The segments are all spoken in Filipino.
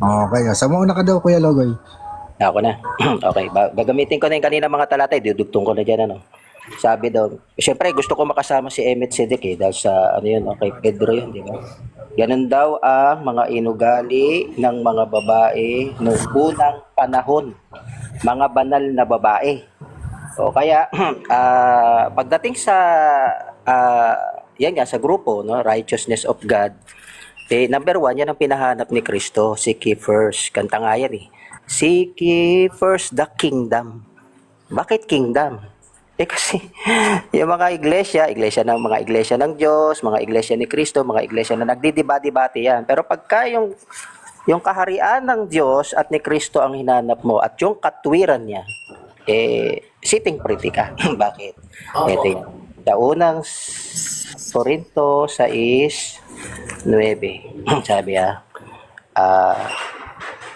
Okay, sa mauna ka daw, Kuya Logoy. Ako na. Okay, gagamitin ko na yung kanina mga talata, dudugtong ko na dyan, ano. Sabi daw, siyempre gusto ko makasama si Emmet Sedek dahil sa ano yun, okay, Pedro yun, di ba? Ganun daw ang mga inugali ng mga babae noong unang panahon, mga banal na babae. O kaya, pagdating sa, yan nga, sa grupo, no, Righteousness of God, number one, yan ang pinahanap ni Kristo, seek ye first. Kanta nga yan eh. Seek ye first the kingdom. Bakit kingdom? Kasi yung mga iglesia ng mga iglesia ng Diyos, mga iglesia ni Kristo, mga iglesia na nagdidiba-debate yan. Pero pagka yung kaharian ng Diyos at ni Kristo ang hinanap mo at yung katwiran niya, sitting pretty ka. Bakit? Ito yan. Sa unang Korinto 6:9. Sabi ah,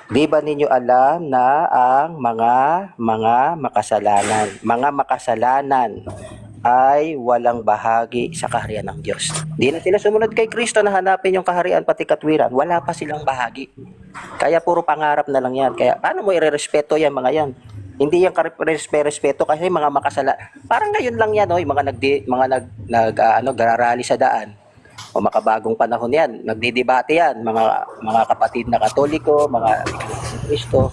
di ba ninyo alam na ang mga makasalanan ay walang bahagi sa kaharian ng Diyos. Di na sila sumunod kay Kristo na hanapin yung kaharian pati katwiran. Wala pa silang bahagi. Kaya puro pangarap na lang yan. Kaya paano mo irerespeto yan mga yan? Hindi yan respeto kasi mga makasala. Parang ngayon lang yan, no? Yung gararally sa daan o makabagong panahon yan, nagdidebate yan, mga kapatid na Katoliko, mga Iglesia ni Cristo.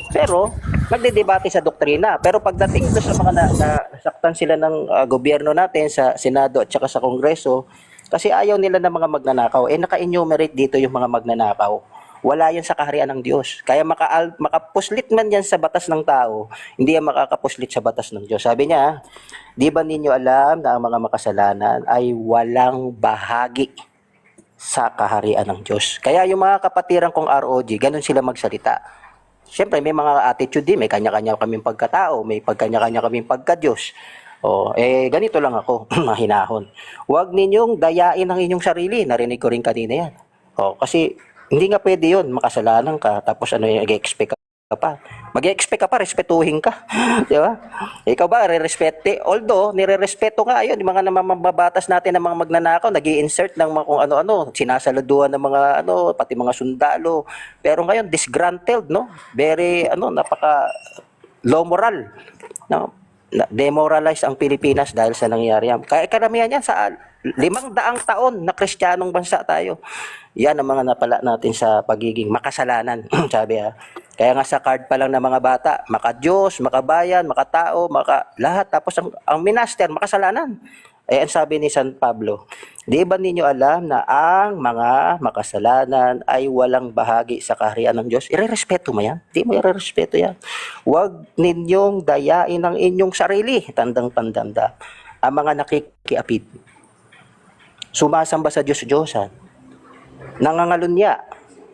Pero nagdidebate sa doktrina. Pero pagdating doon sa mga nasaktan sila ng gobyerno natin sa Senado at saka sa Kongreso, kasi ayaw nila ng mga magnanakaw. Naka-enumerate dito yung mga magnanakaw. Wala yan sa kaharian ng Diyos. Kaya makapuslit man yan sa batas ng tao, hindi yan makakapuslit sa batas ng Diyos. Sabi niya, di ba ninyo alam na ang mga makasalanan ay walang bahagi sa kaharian ng Diyos? Kaya yung mga kapatiran kong ROG, ganun sila magsalita. Siyempre, may mga attitude din, may kanya-kanya kaming pagkatao, may kanya-kanya kaming pagka-Diyos. Ganito lang ako, mahinahon. Huwag ninyong dayain ang inyong sarili. Narinig ko rin kanina yan. Kasi hindi nga pwede yun, makasalanan ka, tapos mag-expect ka pa. Mag-expect ka pa, respetuhin ka. Di ba? Ikaw ba, re-respete? Although, nire-respeto nga yun, yung mga namamabatas natin ng mga magnanakaw, nag-i-insert ng mga kung ano-ano, sinasaluduan ng mga pati mga sundalo. Pero ngayon, disgruntled, no? Very, napaka low moral. No? Demoralize ang Pilipinas dahil sa nangyari yan. Kaya karamihan yan sa 500 taon na Kristiyanong bansa tayo. Yan ang mga napala natin sa pagiging makasalanan. Sabi Kaya nga sa card pa lang ng mga bata, maka-Diyos, makabayan, makatao, lahat. Tapos ang minaster, makasalanan. Ang sabi ni San Pablo, di ba ninyo alam na ang mga makasalanan ay walang bahagi sa kaharian ng Diyos? Irerespeto mo yan? Di mo irerespeto yan. Huwag ninyong dayain ang inyong sarili. Tandang-tandanda. Ang mga nakikiapid. Sumasamba sa Diyos-Diyosan. Nangangalunya.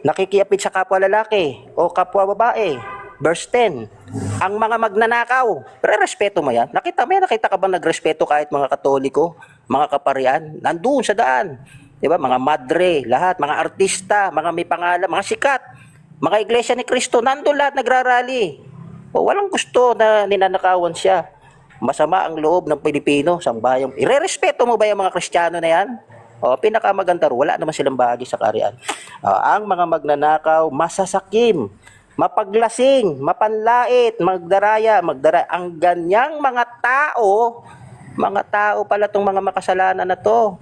Nakikiapid sa kapwa lalaki o kapwa babae. Verse 10. Ang mga magnanakaw, respeto mo yan? Nakita ka ba nagrespeto kahit mga Katoliko, mga kaparian? Nandoon sa daan. Diba? Mga madre, lahat, mga artista, mga may pangalan, mga sikat, mga iglesia ni Kristo, nandoon lahat nagrarally. Walang gusto na ninanakawan siya. Masama ang loob ng Pilipino, sambayang. Irerespeto mo ba yung mga Kristiyano na yan? Pinakamaganda ro, wala naman silang bahagi sa kaharian. Ang mga magnanakaw, masasakim, mapaglasing, mapanlait, magdaraya. Ang ganyang mga tao pala tong mga makasalanan na to.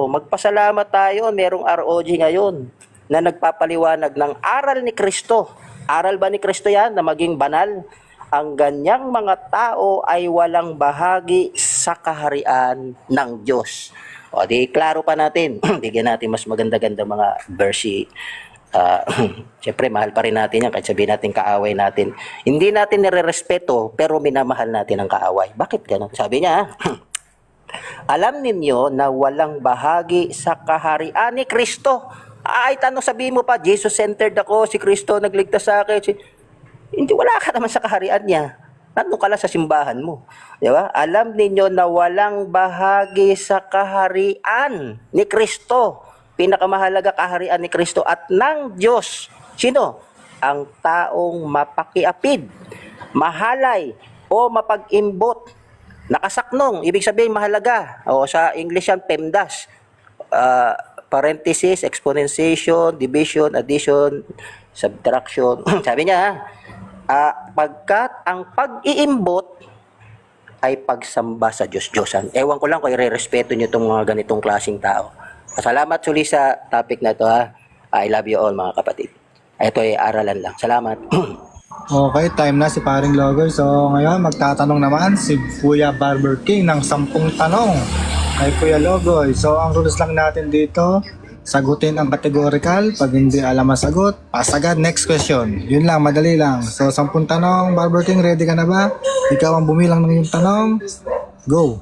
Magpasalamat tayo, merong ROG ngayon na nagpapaliwanag ng aral ni Kristo. Aral ba ni Kristo yan na maging banal? Ang ganyang mga tao ay walang bahagi sa kaharian ng Diyos. Di klaro pa natin. Bigyan natin mas maganda-ganda mga verse. Siyempre, mahal pa rin natin yan kahit sabihin natin kaaway natin. Hindi natin nire-respeto pero minamahal natin ang kaaway. Bakit ganun? Sabi niya, alam ninyo na walang bahagi sa kaharian ni Kristo. Tanong sabihin mo pa, Jesus-centered ako, si Kristo nagligtas sa akin. Hindi, wala ka naman sa kaharian niya. Nandun ka lang sa simbahan mo. Di ba? Alam ninyo na walang bahagi sa kaharian ni Kristo. Pinakamahalaga kaharian ni Kristo at ng Diyos. Sino? Ang taong mapakiapid, mahalay, o mapag-imbot. Nakasaknong, ibig sabihin mahalaga. Sa English yan, PEMDAS. parenthesis, exponentiation, division, addition, subtraction. Sabi niya, pagkat ang pag-iimbot ay pagsamba sa Diyos-Diyosan. Ewan ko lang kung i-respeto niyo itong mga ganitong klaseng tao. Salamat suli sa topic na ito ha. I love you all mga kapatid. Ito ay aralan lang. Salamat. Okay, time na si paring Logoy. So ngayon magtatanong naman si Kuya Barber King ng 10 tanong kay Kuya Logoy. So ang rules lang natin dito, sagutin ang categorical. Pag hindi alam masagot, pass agad. Next question. Yun lang, madali lang. So 10 tanong, Barber King, ready ka na ba? Ikaw ang bumilang ng iyong tanong. Go!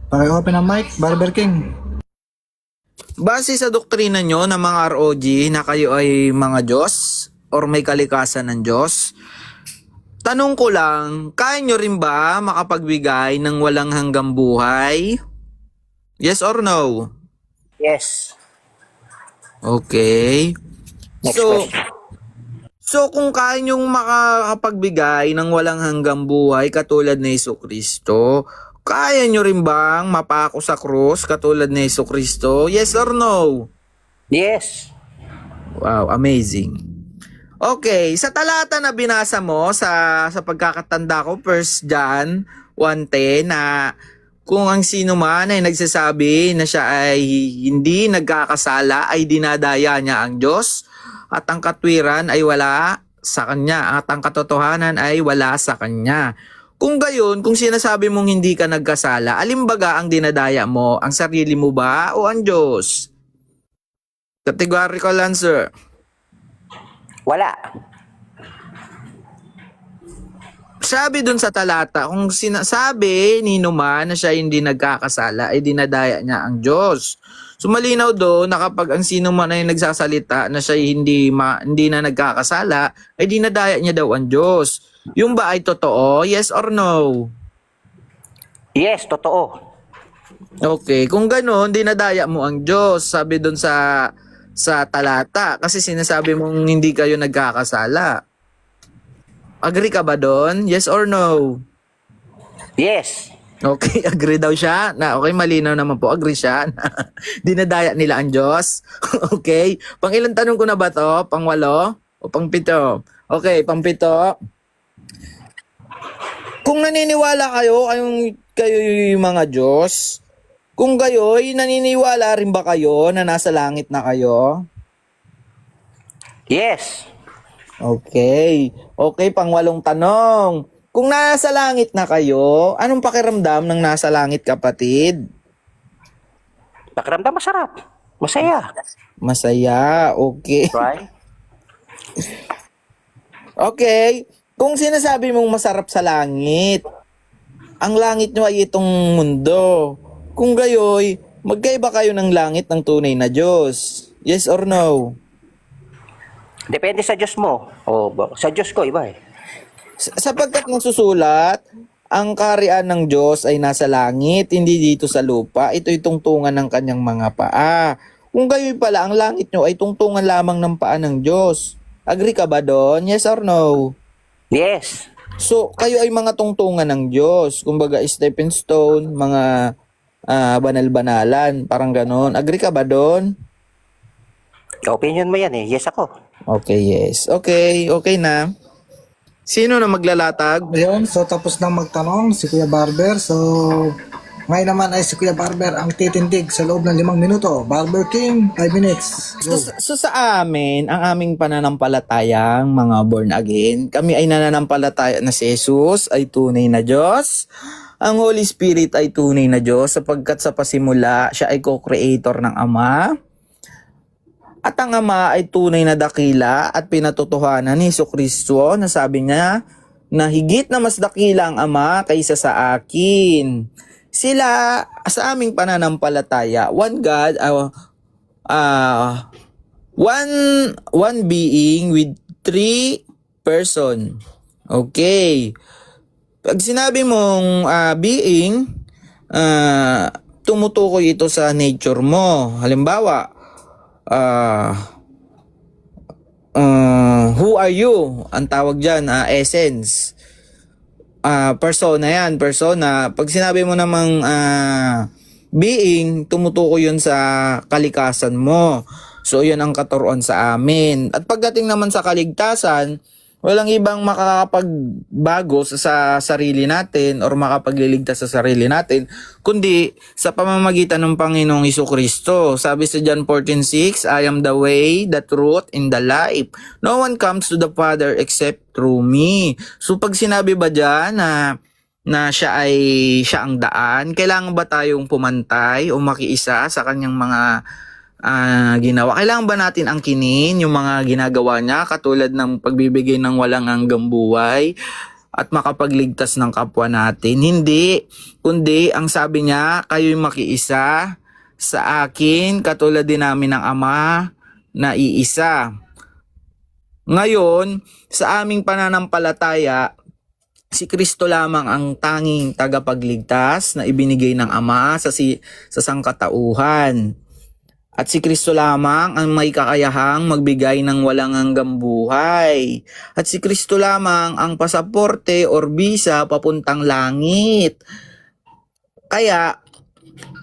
Paki-open ang mic, Barber King. Base sa doktrina nyo ng mga ROG na kayo ay mga Diyos or may kalikasan ng Diyos, tanong ko lang, kaya nyo rin ba makapagbigay ng walang hanggang buhay? Yes or no? Yes. Okay. Next question. So kung kaya nyong makakapagbigay ng walang hanggang buhay katulad ni Jesucristo, kaya nyo rin bang mapako sa krus katulad ni Jesucristo? Yes or no? Yes. Wow, amazing. Okay, sa talata na binasa mo sa pagkakatanda ko, 1 John 1:10 na kung ang sino man ay nagsasabi na siya ay hindi nagkakasala ay dinadaya niya ang Diyos at ang katwiran ay wala sa kanya at ang katotohanan ay wala sa kanya. Kung gayon, kung sinasabi mong hindi ka nagkasala, alimbaga ang dinadaya mo, ang sarili mo ba o ang Diyos? Categorical answer. Wala. Sabi dun sa talata, kung sinasabi ni Numan na siya hindi nagkakasala, ay dinadaya niya ang Diyos. So malinaw doon na kapag ang sino man ay nagsasalita na siya hindi na nagkakasala, ay dinadaya niya daw ang Diyos. Yung ba ay totoo? Yes or no? Yes, totoo. Okay, kung gano'n, dinadaya mo ang Diyos. Sabi doon sa talata kasi sinasabi mong hindi kayo nagkakasala. Agree ka ba doon? Yes or no? Yes. Okay, agree daw siya. Na okay, malinaw naman po. Agree siya. Dinadaya nila ang Diyos. Okay. Pang ilang tanong ko na ba to? Pang 8 o pang 7? Okay, pang 7. Kung naniniwala kayo yung mga Diyos, kung gayoy, naniniwala rin ba kayo na nasa langit na kayo? Yes. Okay. Okay, pang 8 tanong. Kung nasa langit na kayo, anong pakiramdam ng nasa langit, kapatid? Pakiramdam masarap. Masaya. Masaya. Okay. Right? Okay. Kung sinasabi mong masarap sa langit, ang langit nyo ay itong mundo. Kung gayoy, magkaiba kayo ng langit ng tunay na Diyos. Yes or no? Depende sa Diyos mo. Sa Diyos ko, iba eh. Sapagkat nasusulat, ang kaharian ng Diyos ay nasa langit, hindi dito sa lupa. Ito'y tungtungan ng kanyang mga paa. Kung gayoy pala, ang langit nyo ay tungtungan lamang ng paa ng Diyos. Agree ka ba doon? Yes or no? Yes. So, kayo ay mga tungtungan ng Diyos. Kumbaga, stepping stone, mga banal-banalan, parang ganon. Agree ka ba doon? Opinion mo yan eh. Yes ako. Okay, yes. Okay, okay na. Sino na maglalatag? Ayun, so tapos na magtanong si Kuya Barber. So ngayon naman ay si Kuya Barber ang titindig sa loob ng 5 minuto. Barber King, 5 minutes. Go. So sa amin, ang aming pananampalatayang mga born again, kami ay nananampalataya na si Jesus ay tunay na Diyos. Ang Holy Spirit ay tunay na Diyos sapagkat sa pasimula, siya ay co-creator ng Ama. At ang Ama ay tunay na dakila at pinatotohanan ni Jesucristo na sabi niya na higit na mas dakila ang Ama kaysa sa akin. Sila sa aming pananampalataya, one God, one being with 3 person. Okay. Pag sinabi mong being, tumutukoy ito sa nature mo. Halimbawa, who are you? Ang tawag dyan, essence. persona yan, persona. Pag sinabi mo namang being, tumutukoy yun sa kalikasan mo. So, yun ang katuruan sa amin. At pagdating naman sa kaligtasan, walang ibang makakapagbago sa sarili natin or makapagliligtas sa sarili natin, kundi sa pamamagitan ng Panginoong Jesucristo. Sabi sa John 14:6, I am the way, the truth, and the life. No one comes to the Father except through me. So pag sinabi ba dyan na siya ang daan, kailangan ba tayong pumantay o makiisa sa kanyang mga ginawa? Kailangan ba natin angkinin yung mga ginagawa niya, katulad ng pagbibigay ng walang hanggang buhay at makapagligtas ng kapwa natin? Hindi, kundi ang sabi niya, kayo'y makiisa sa akin katulad din namin ng Ama na iisa. Ngayon, sa aming pananampalataya, si Kristo lamang ang tanging tagapagligtas na ibinigay ng Ama sa sangkatauhan. At si Kristo lamang ang may kakayahang magbigay ng walang hanggang buhay. At si Kristo lamang ang pasaporte or visa papuntang langit. Kaya,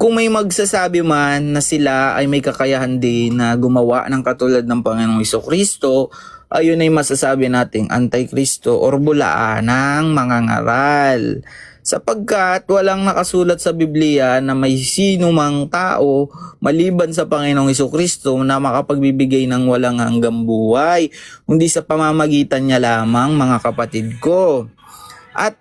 kung may magsasabi man na sila ay may kakayahan din na gumawa ng katulad ng Panginoong Jesucristo, ayun ay masasabi nating Antikristo or bulaan ng mga ngaral. Sapagkat walang nakasulat sa Biblia na may sino mang tao maliban sa Panginoong Jesucristo na makapagbibigay ng walang hanggang buhay, kundi sa pamamagitan niya lamang, mga kapatid ko. At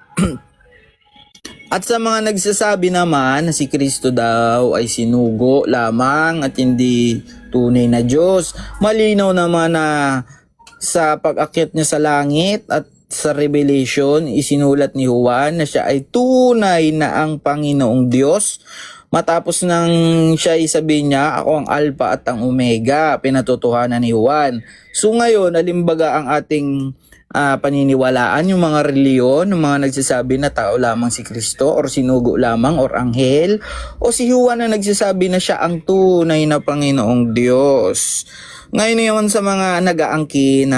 sa mga nagsasabi naman na si Kristo daw ay sinugo lamang at hindi tunay na Diyos, malinaw naman na sa pag-akyat niya sa langit at sa Revelation, isinulat ni Juan na siya ay tunay na ang Panginoong Diyos. Matapos nang siya sabihin niya, ako ang Alpha at ang Omega, pinatotohanan ni Juan. So ngayon, alimbaga ang ating paniniwalaan, yung mga reliyon, yung mga nagsasabi na tao lamang si Kristo or sinugo lamang or anghel, o si Juan na nagsasabi na siya ang tunay na Panginoong Diyos. Ngayon naman sa mga nag-aangkin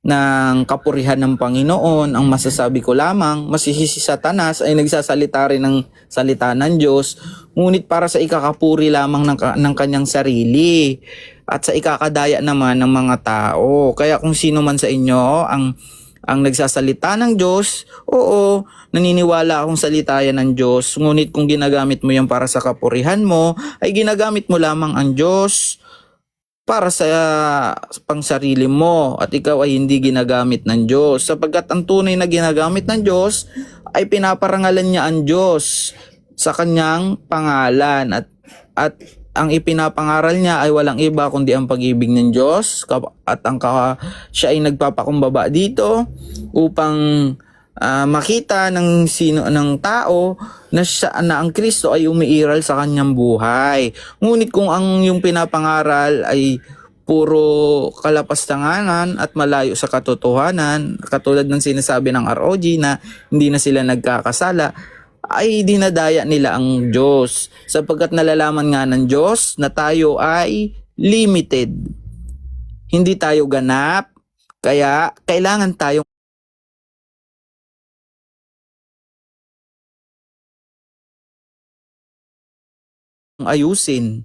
ng kapurihan ng Panginoon, ang masasabi ko lamang, masisisi Satanas ay nagsasalita rin ng salita ng Diyos, ngunit para sa ikakapuri lamang ng kanyang sarili at sa ikakadaya naman ng mga tao. Kaya kung sino man sa inyo ang nagsasalita ng Diyos, oo, naniniwala akong salita yan ng Diyos, ngunit kung ginagamit mo yan para sa kapurihan mo, ay ginagamit mo lamang ang Diyos para sa pangsarili mo at ikaw ay hindi ginagamit ng Diyos, sapagkat ang tunay na ginagamit ng Diyos ay pinaparangalan niya ang Diyos sa kanyang pangalan at ang ipinapangaral niya ay walang iba kundi ang pag-ibig ng Diyos at siya ay nagpapakumbaba dito upang makita ng tao na ang Kristo ay umiiral sa kanyang buhay. Ngunit kung ang yung pinapangaral ay puro kalapastanganan at malayo sa katotohanan, katulad ng sinasabi ng ROG na hindi na sila nagkakasala, ay dinadaya nila ang Diyos, sapagkat nalalaman nga ng Diyos na tayo ay limited. Hindi tayo ganap, kaya kailangan tayong ayusin.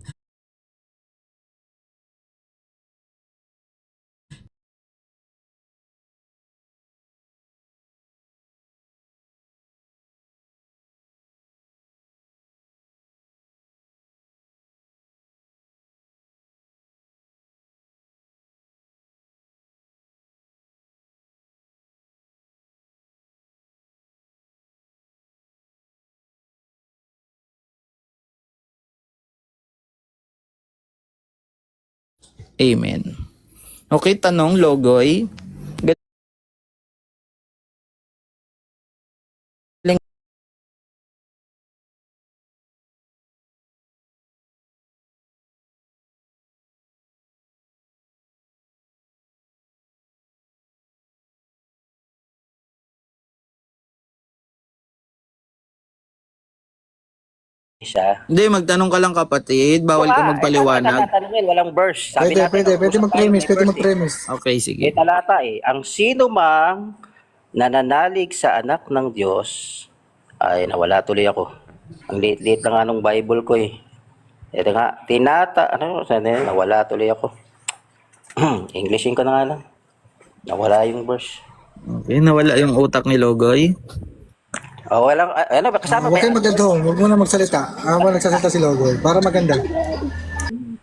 Amen. Okay, tanong, Logoy. Galing. Siya. Hindi, magtanong ka lang, kapatid. Bawal ka magpaliwanag. Tatanungin, walang verse. Sabi Pwede natin, mag-premise, usap tayo, may verse eh. Okay, sige. May talata eh. Ang sino mang nananalig sa anak ng Diyos, ay nawala tuloy ako. Ang liit-liit na nga nung Bible ko eh. Ito nga, nawala tuloy ako. Englishin ko na nga lang. Nawala yung verse. Okay, nawala yung utak ni Logoy. Walang, kasama Huwag kayong maganda. Huwag mo na magsalita. Habang nagsasalita si Logoy. Para maganda.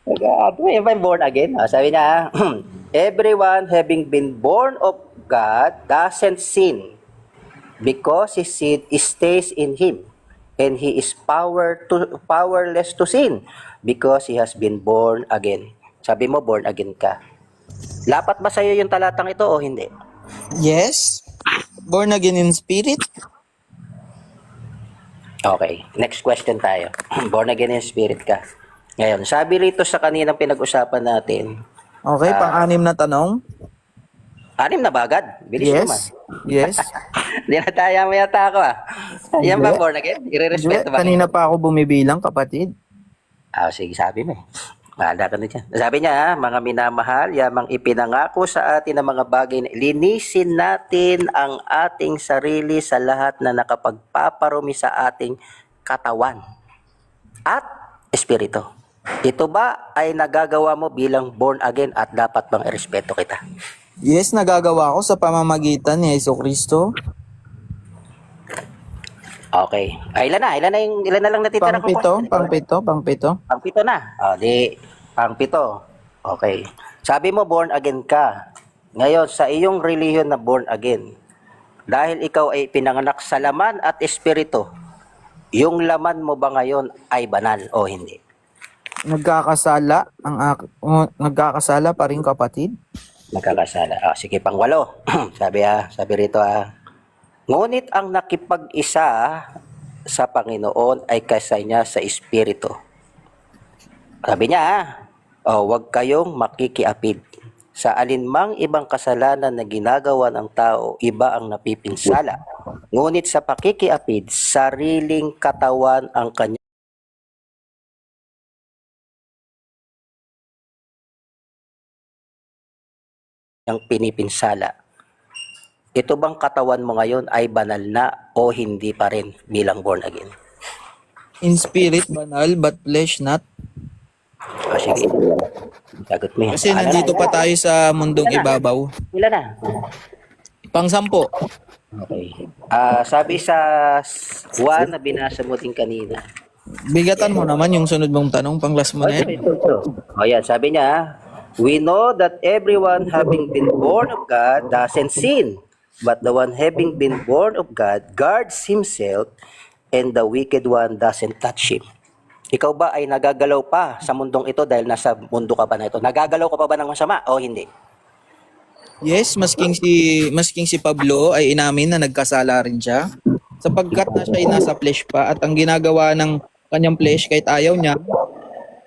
Yung born again. Sabi niya, everyone having been born of God doesn't sin because his seed stays in him and he is powerless to sin because he has been born again. Sabi mo, born again ka. Lapat ba sa'yo yung talatang ito o hindi? Yes. Born again in spirit. Okay, next question tayo. Born again in spirit ka. Ngayon, sabi rito sa kaninang pinag-usapan natin, Okay, pang-anim na tanong. 6 na ba agad? Bilis naman. Yes. Hindi na tayo mo yata ako Yan ba born again? I-respeto ba? Kanina pa ako bumibilang, kapatid. Sige, sabi mo eh. Mahala ka na dyan. Sabi niya, mga minamahal, yamang ipinangako sa atin ng mga bagay na linisin natin ang ating sarili sa lahat na nakapagpaparumi sa ating katawan at espiritu. Ito ba ay nagagawa mo bilang born again at dapat bang irespeto kita? Yes, nagagawa ko sa pamamagitan ni Jesucristo. Okay. Ilan na lang natitira ko? Pang-pito. Pang-pito na. Pang-pito. Okay. Sabi mo born again ka. Ngayon, sa iyong relihiyon na born again, dahil ikaw ay pinanganak sa laman at espiritu, yung laman mo ba ngayon ay banal o hindi? Nagkakasala pa rin, kapatid. Nagkakasala. Sige, pang-8. sabi rito ngunit ang nakipag-isa sa Panginoon ay kasanya sa espiritu. Sabi niya, huwag kayong makikiapid. Sa alinmang ibang kasalanan na ginagawa ng tao, iba ang napipinsala. Ngunit sa pakikiapid, sariling katawan ang kanyang pinipinsala. Ito bang katawan mo ngayon ay banal na o hindi pa rin bilang born again? In spirit, banal, but flesh not. Sige. Sagot mo yan. Kasi nandito pa tayo sa mundong ibabaw. Ilan na? Pang-sampo. Okay. Sabi sa Juan na binasa mo din kanina. Bigatan mo naman yung sunod mong tanong, pang-last mo na yan. Yan, sabi niya, we know that everyone having been born of God doesn't sin, but the one having been born of God guards himself, and the wicked one doesn't touch him. Ikaw ba ay nagagalaw pa sa mundong ito dahil nasa mundo ka pa na ito? Nagagalaw ka pa ba ng masama o hindi? Yes, masking si Pablo ay inamin na nagkasala rin siya sapagkat na siya ay nasa flesh pa at ang ginagawa ng kanyang flesh kahit ayaw niya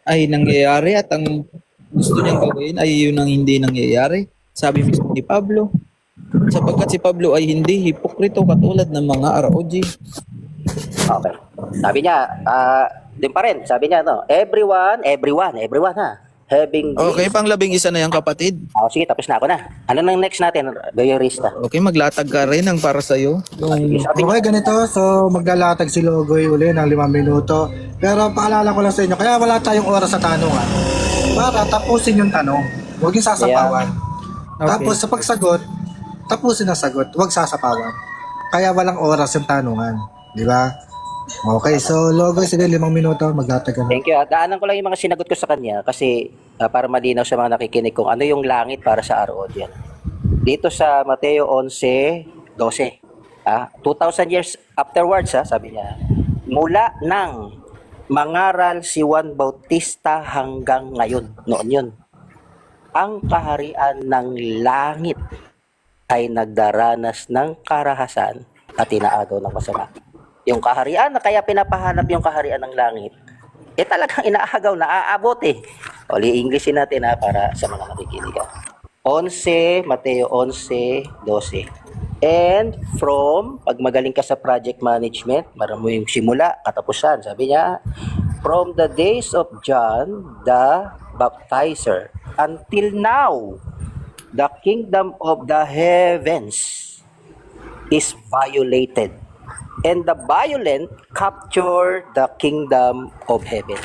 ay nangyayari at ang gusto niyang gawin ay yun ang hindi nangyayari. Sabi mismo ni Pablo, sapagkat si Pablo ay hindi hipokrito katulad ng mga ROG. Okay. Sabi niya, din pa rin, sabi niya, everyone having been... Okay, pang-11 na yan, kapatid. Sige, tapos na ako na. Ano nang next natin, Goyorista? Okay, maglatag ka rin ang para sa'yo. Okay, ganito. So, maglalatag si Logoy uli ng 5 minuto. Pero paalala ko lang sa inyo, kaya wala tayong oras sa tanong para tapusin yung tanong. Huwag yung sasapawan. Okay. Tapos sa pagsagot, tapusin ang sagot. Huwag sasapawan. Kaya walang oras yung tanungan. Di ba? Okay, so Logoy, sige 5 minuto, maglatag ka na. Thank you. Daanan ko lang yung mga sinagot ko sa kanya kasi para malinaw sa mga nakikinig kung ano yung langit para sa ROD yan. Dito sa Mateo 11:12, 2,000 years afterwards, sabi niya, mula nang mangaral si Juan Bautista hanggang ngayon, noon yun, ang kaharian ng langit ay nagdaranas ng karahasan at inaagaw ng masama. Yung kaharian na kaya pinapahanap yung kaharian ng langit, talagang inaagaw, naaabot Englishin natin para sa mga nakikinig. 11, Mateo 11:12. And pag magaling ka sa project management, marami yung simula, katapusan. Sabi niya, from the days of John the Baptizer until now, the kingdom of the heavens is violated. And the violent capture the kingdom of heaven.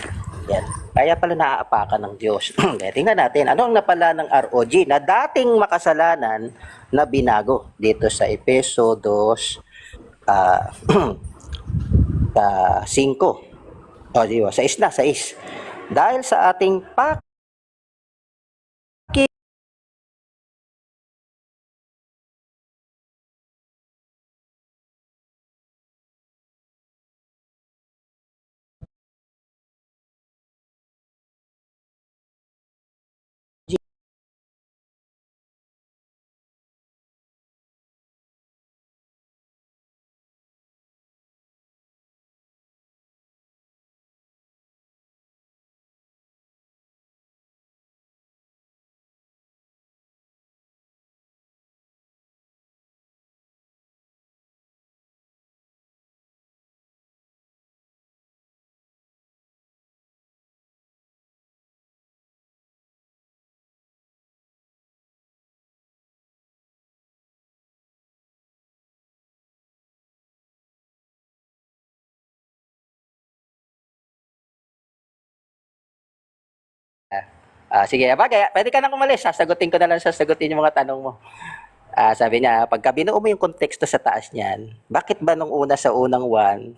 Yan. Kaya pala naaapakan ng Diyos. Kaya tingnan natin, ano ang napala ng ROG na dating makasalanan na binago dito sa Efeso 2, 5. O, di ba? 6 na, 6. Dahil sa ating sige, bagay, pwede ka nang umalis. Sasagutin ko na lang, sasagutin yung mga tanong mo. Sabi niya, pagka binuo mo yung konteksto sa taas niyan, bakit ba nung una sa unang 1,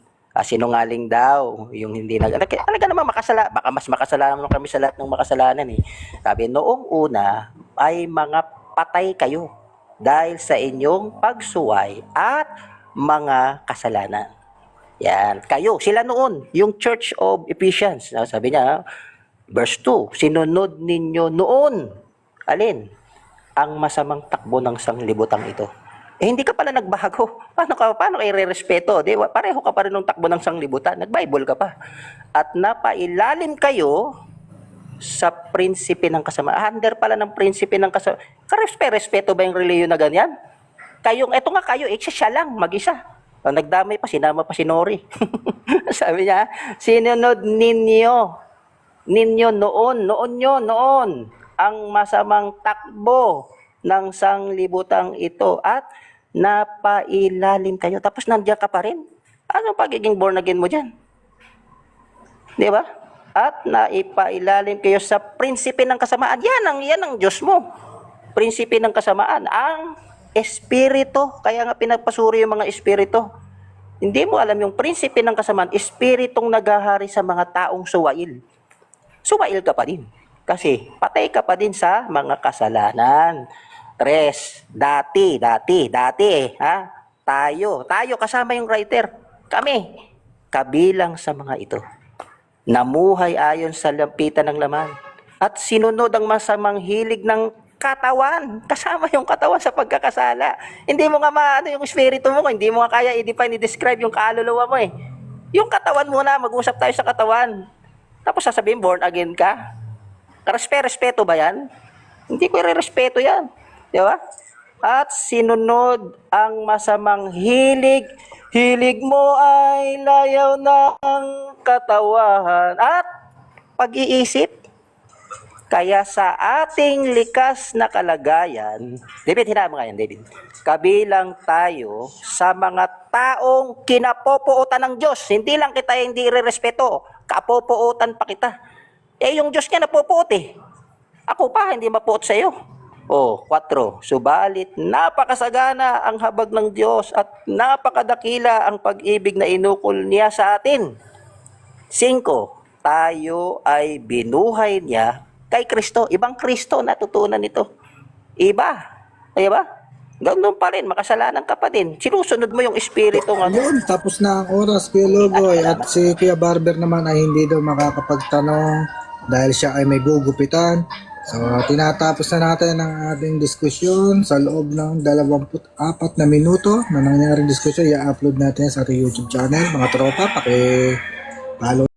sinungaling daw, yung hindi talaga naman baka mas makasalanan kami sa lahat ng makasalanan eh. Sabi, noong una ay mga patay kayo dahil sa inyong pagsuway at mga kasalanan. Yan, kayo, sila noon, yung Church of Ephesians. Sabi niya, Verse 2, sinunod ninyo noon, alin? Ang masamang takbo ng sanglibutang ito. Hindi ka pala nagbago. Paano kayo re-respeto? Pareho ka pa rin ng takbo ng sanglibutan. Nag-Bible ka pa. At napailalim kayo sa prinsipe ng kasamaan. Under pala ng prinsipe ng kasamaan. Respeto ba yung reliyon na ganyan? Eto nga kayo, siya lang, mag-isa. Nagdamay pa, sinama pa si Nori. Sabi niya, sinunod ninyo noon ang masamang takbo ng sanglibutang ito at napailalim kayo. Tapos nandiyan ka pa rin. Ano pagiging born again mo dyan? Di ba? At naipailalim kayo sa prinsipe ng kasamaan. Yan ang Diyos mo. Prinsipe ng kasamaan. Ang espiritu. Kaya nga pinagpasuri yung mga espiritu. Hindi mo alam yung prinsipe ng kasamaan, espiritong naghahari sa mga taong suwail. Suwail ka pa din. Kasi patay ka pa din sa mga kasalanan. 3, dati ha? Tayo kasama yung writer. Kami, kabilang sa mga ito. Namuhay ayon sa lampitan ng laman. At sinunod ang masamang hilig ng katawan. Kasama yung katawan sa pagkakasala. Hindi mo nga maano yung espiritu mo. Hindi mo nga kaya i-define, i-describe yung kaluluwa mo eh. Yung katawan muna, mag-usap tayo sa katawan. Tapos sasabihin, born again ka? Respeto ba yan? Hindi ko i-respeto yan. Di ba? At sinunod ang masamang hilig. Hilig mo ay layaw ng katawan at pag-iisip. Kaya sa ating likas na kalagayan, David, hinaan mo nga yan, David. Kabilang tayo sa mga taong kinapopuutan ng Diyos. Hindi lang kita hindi i-respeto. Kapopuutan pa kita. Yung Diyos niya napupuot eh. Ako pa, hindi mapuot sa iyo. 4. Subalit, napakasagana ang habag ng Diyos at napakadakila ang pag-ibig na inukol niya sa atin. 5. Tayo ay binuhay niya kay Kristo. Ibang Kristo natutunan nito. Iba. Diba? Ganoon pa rin, makasalanan ka pa din. Sinusunod mo yung espiritu nga. Yun, tapos na ang oras, Kuya Logoy. At si Kuya Barber naman ay hindi daw makakapagtanong dahil siya ay may gugupitan. So, tinatapos na natin ang ating diskusyon sa loob ng 24 na minuto na nangyaring diskusyon. I-upload natin sa ating YouTube channel. Mga tropa, paki-follow